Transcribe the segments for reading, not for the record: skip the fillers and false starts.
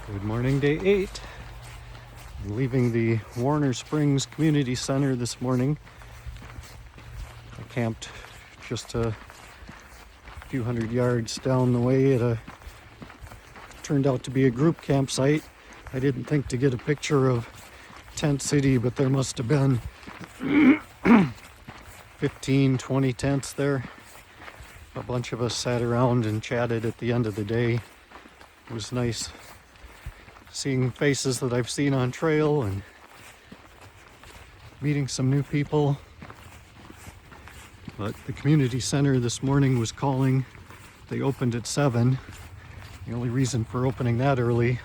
Good morning, day 8. I'm leaving the Warner Springs Community Center this morning. I camped just a few hundred yards down the way at a turned out to be a group campsite. I didn't think to get a picture of Tent City, but there must have been 15, 20 tents there. A bunch of us sat around and chatted at the end of the day. It was nice seeing faces that I've seen on trail and meeting some new people. But the community center this morning was calling. They opened at 7. The only reason for opening that early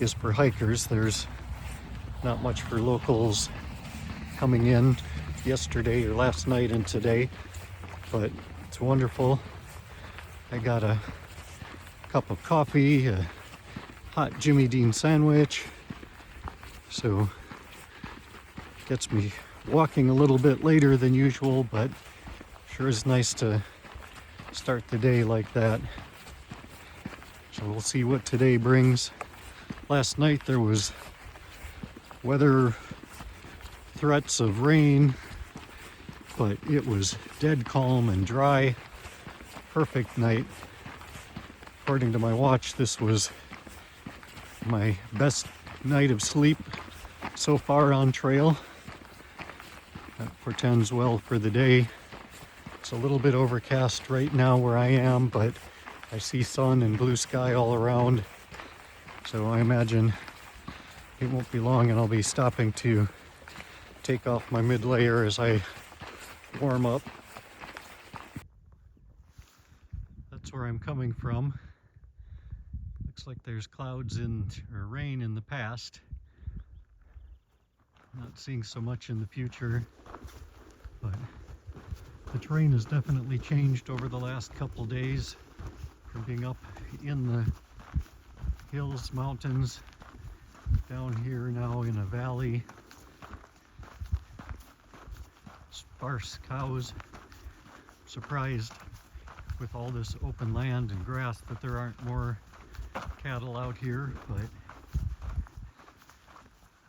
is for hikers. There's not much for locals coming in yesterday or last night and today, but it's wonderful. I got a cup of coffee, a hot Jimmy Dean sandwich, so gets me walking a little bit later than usual, but sure is nice to start the day like that. So we'll see what today brings. Last night there was weather threats of rain, but it was dead calm and dry. Perfect night. According to my watch, this was my best night of sleep so far on trail. That portends well for the day. It's a little bit overcast right now where I am, but I see sun and blue sky all around. So I imagine it won't be long and I'll be stopping to take off my mid layer as I warm up. That's where I'm coming from. Looks like there's clouds or rain in the past. Not seeing so much in the future, but the terrain has definitely changed over the last couple days from being up in the hills, mountains, down here now in a valley. Sparse cows. Surprised with all this open land and grass that there aren't more cattle out here, but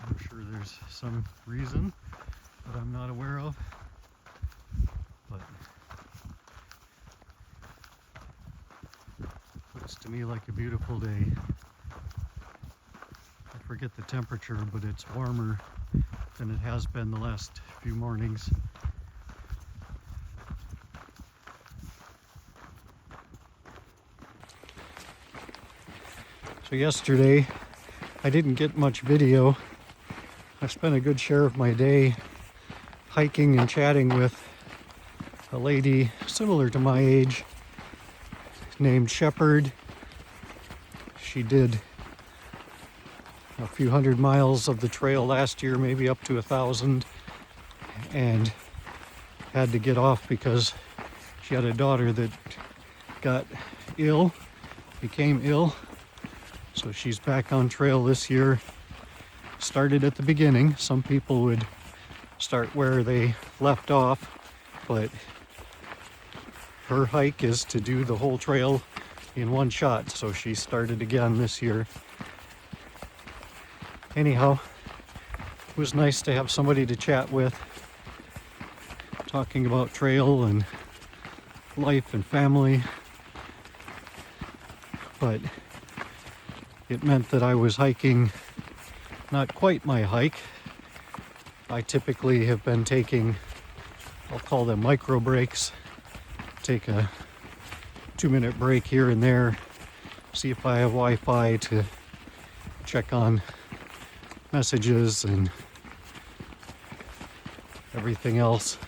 I'm sure there's some reason that I'm not aware of. But looks to me like a beautiful day. I forget the temperature, but it's warmer than it has been the last few mornings. So yesterday, I didn't get much video. I spent a good share of my day hiking and chatting with a lady similar to my age named Shepherd. She did a few hundred miles of the trail last year, maybe up to 1,000, and had to get off because she had a daughter that became ill. So she's back on trail this year. Started at the beginning. Some people would start where they left off, but her hike is to do the whole trail in one shot. So she started again this year. Anyhow, it was nice to have somebody to chat with, talking about trail and life and family. But it meant that I was hiking not quite my hike. I typically have been taking, I'll call them micro breaks, take a 2-minute break here and there, see if I have Wi-Fi to check on messages and everything else,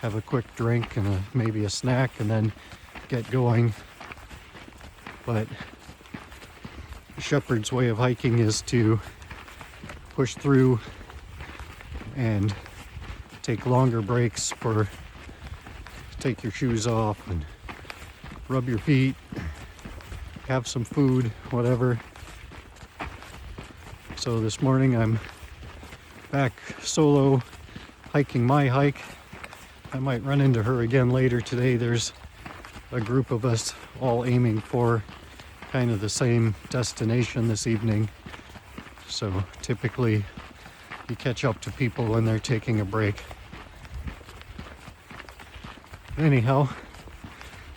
have a quick drink and maybe a snack and then get going. But Shepherd's way of hiking is to push through and take longer breaks take your shoes off and rub your feet, have some food, whatever. So this morning I'm back solo hiking my hike. I might run into her again later today. There's a group of us all aiming for kind of the same destination this evening. So typically you catch up to people when they're taking a break. Anyhow,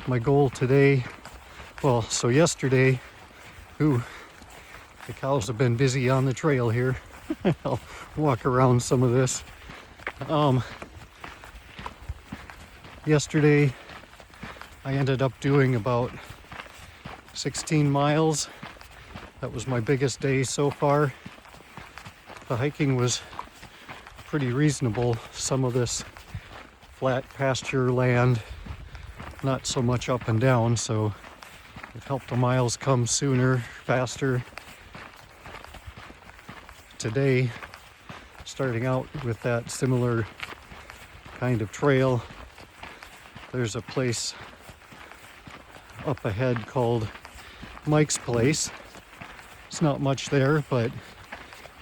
my goal today, well, so yesterday, the cows have been busy on the trail here. I'll walk around some of this. Yesterday, I ended up doing about 16 miles. That was my biggest day so far. The hiking was pretty reasonable. Some of this flat pasture land, not so much up and down, so it helped the miles come sooner, faster. Today, starting out with that similar kind of trail, there's a place up ahead called Mike's Place. It's not much there, but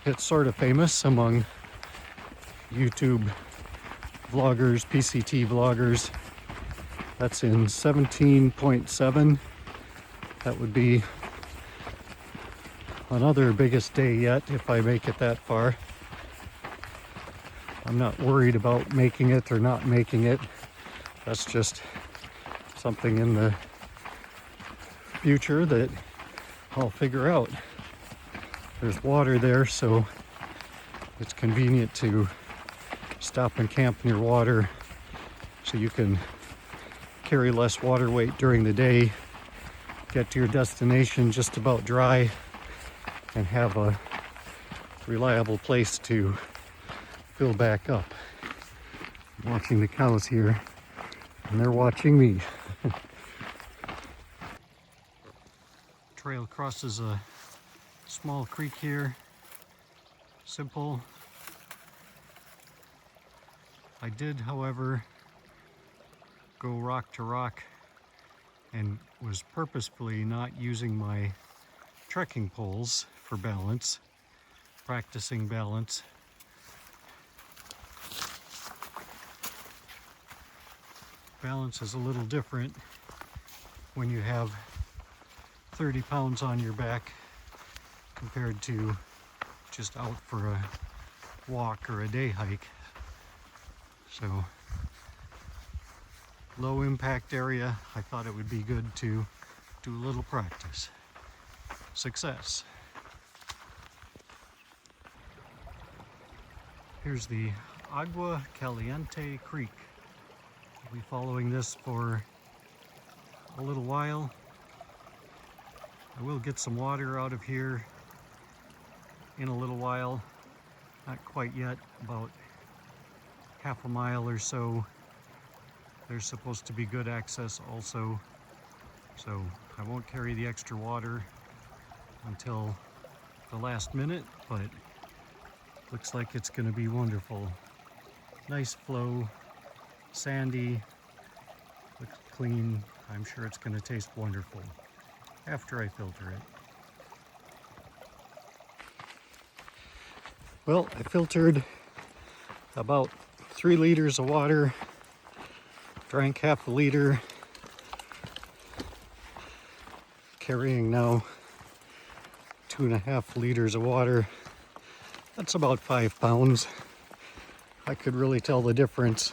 it's sort of famous among YouTube vloggers, PCT vloggers. That's in 17.7. That would be another biggest day yet if I make it that far. I'm not worried about making it or not making it. That's just something in the future that I'll figure out. There's water there, so it's convenient to stop and camp near water so you can carry less water weight during the day, get to your destination just about dry, and have a reliable place to fill back up. I'm watching the cows here, and they're watching me. Trail crosses a small creek here. Simple. I did, however, go rock to rock and was purposefully not using my trekking poles for balance, practicing balance. Balance is a little different when you have 30 pounds on your back compared to just out for a walk or a day hike. So, low impact area, I thought it would be good to do a little practice. Success. Here's the Agua Caliente Creek. I'll be following this for a little while. I will get some water out of here in a little while. Not quite yet, about half a mile or so. There's supposed to be good access also, so I won't carry the extra water until the last minute, but looks like it's going to be wonderful. Nice flow, sandy, looks clean. I'm sure it's going to taste wonderful after I filter it. Well, I filtered about 3 liters of water, drank half a liter, carrying now 2.5 liters of water. That's about 5 pounds. I could really tell the difference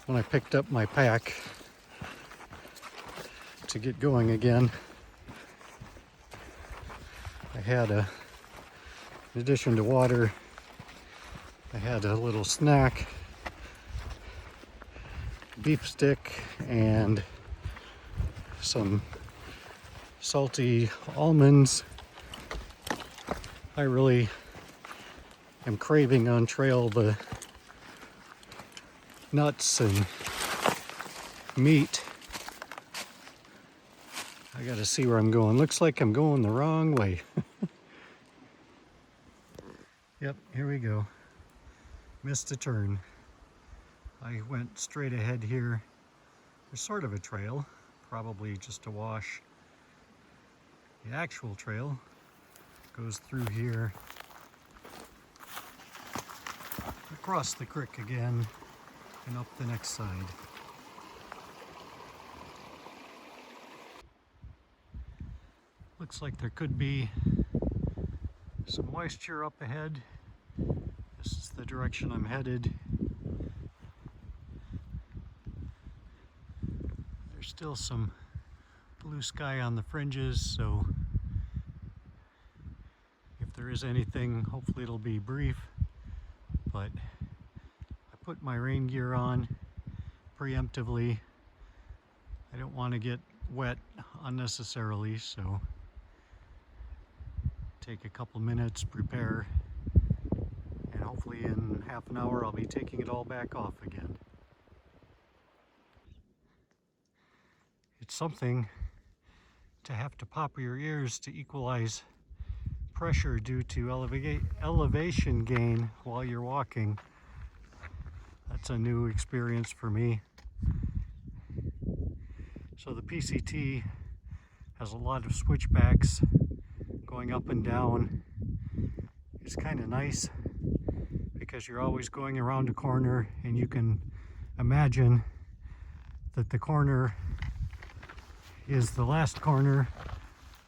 when I picked up my pack to get going again. I had in addition to water, I had a little snack, beef stick, and some salty almonds. I really am craving on trail the nuts and meat. I gotta see where I'm going. Looks like I'm going the wrong way. Yep, here we go. Missed a turn. I went straight ahead here. There's sort of a trail, probably just a wash. The actual trail goes through here, across the creek again, and up the next side. Looks like there could be some moisture up ahead. This is the direction I'm headed. There's still some blue sky on the fringes, so if there is anything, hopefully it'll be brief. But I put my rain gear on preemptively. I don't want to get wet unnecessarily, so take a couple minutes, prepare, and hopefully in half an hour I'll be taking it all back off again. It's something to have to pop your ears to equalize pressure due to elevation gain while you're walking. That's a new experience for me. So the PCT has a lot of switchbacks going up and down. It's kind of nice because you're always going around a corner, and you can imagine that the corner is the last corner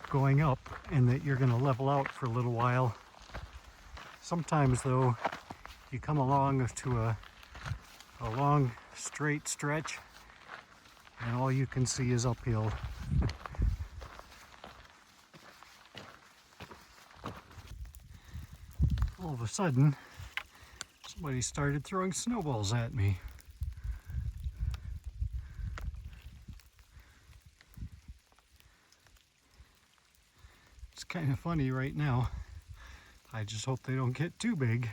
going up and that you're going to level out for a little while. Sometimes though, you come along to a long straight stretch and all you can see is uphill. All of a sudden, somebody started throwing snowballs at me. It's kind of funny right now. I just hope they don't get too big.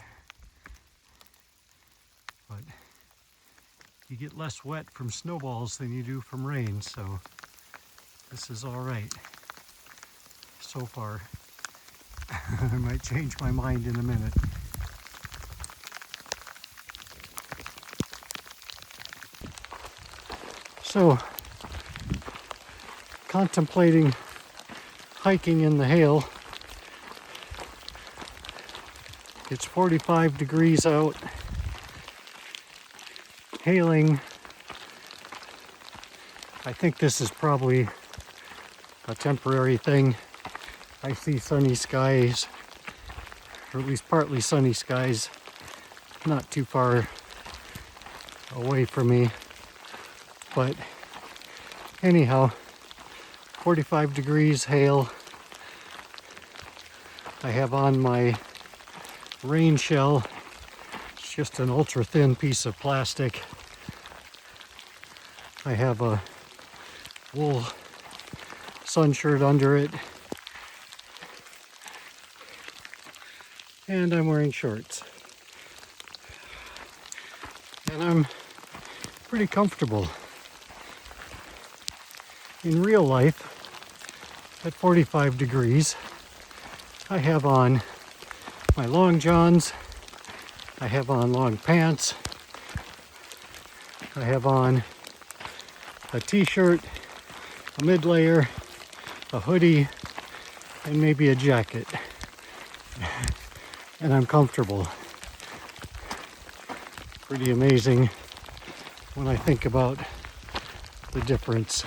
But you get less wet from snowballs than you do from rain, so this is all right so far. I might change my mind in a minute. So, contemplating hiking in the hail. It's 45 degrees out. Hailing. I think this is probably a temporary thing. I see sunny skies, or at least partly sunny skies, not too far away from me. But anyhow, 45 degrees, hail. I have on my rain shell. It's just an ultra thin piece of plastic. I have a wool sun shirt under it. And I'm wearing shorts. And I'm pretty comfortable. In real life, at 45 degrees, I have on my long johns, I have on long pants, I have on a t-shirt, a mid-layer, a hoodie, and maybe a jacket. And I'm comfortable. Pretty amazing when I think about the difference.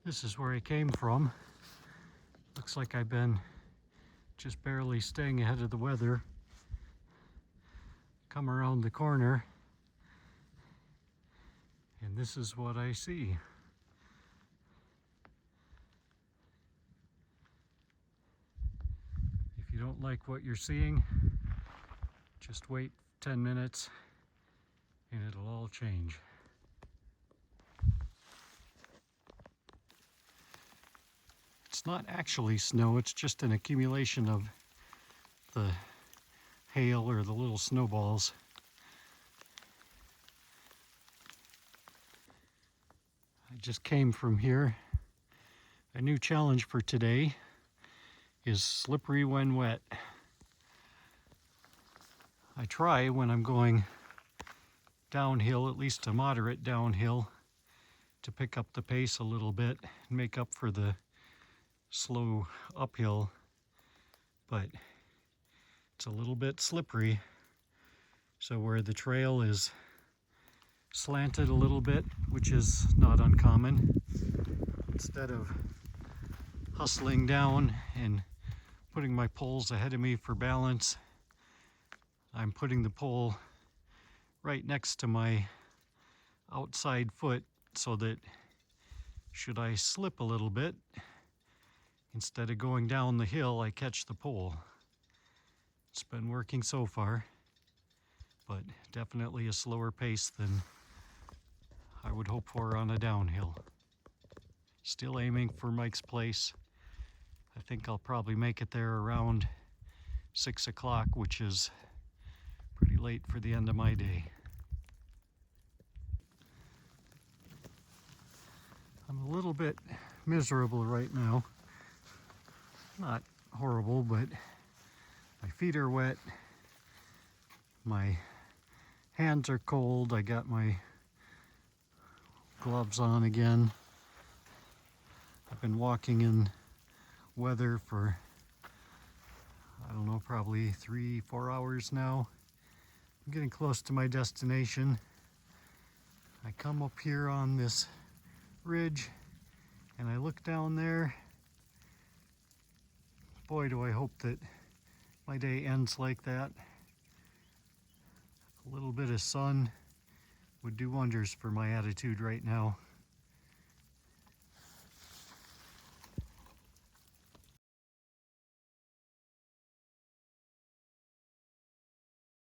This is where I came from. Looks like I've been just barely staying ahead of the weather. Come around the corner, and this is what I see. If you don't like what you're seeing, just wait 10 minutes and it'll all change. It's not actually snow, it's just an accumulation of the hail or the little snowballs. I just came from here. A new challenge for today is slippery when wet. I try when I'm going downhill, at least a moderate downhill, to pick up the pace a little bit and make up for the slow uphill, but it's a little bit slippery. So where the trail is slanted a little bit, which is not uncommon, instead of hustling down and putting my poles ahead of me for balance, I'm putting the pole right next to my outside foot so that should I slip a little bit, instead of going down the hill, I catch the pole. It's been working so far, but definitely a slower pace than I would hope for on a downhill. Still aiming for Mike's place. I think I'll probably make it there around 6 o'clock, which is pretty late for the end of my day. I'm a little bit miserable right now. Not horrible, but my feet are wet. My hands are cold. I got my gloves on again. I've been walking in weather for, I don't know, probably 3-4 hours now. I'm getting close to my destination. I come up here on this ridge and I look down there. Boy, do I hope that my day ends like that. A little bit of sun would do wonders for my attitude right now.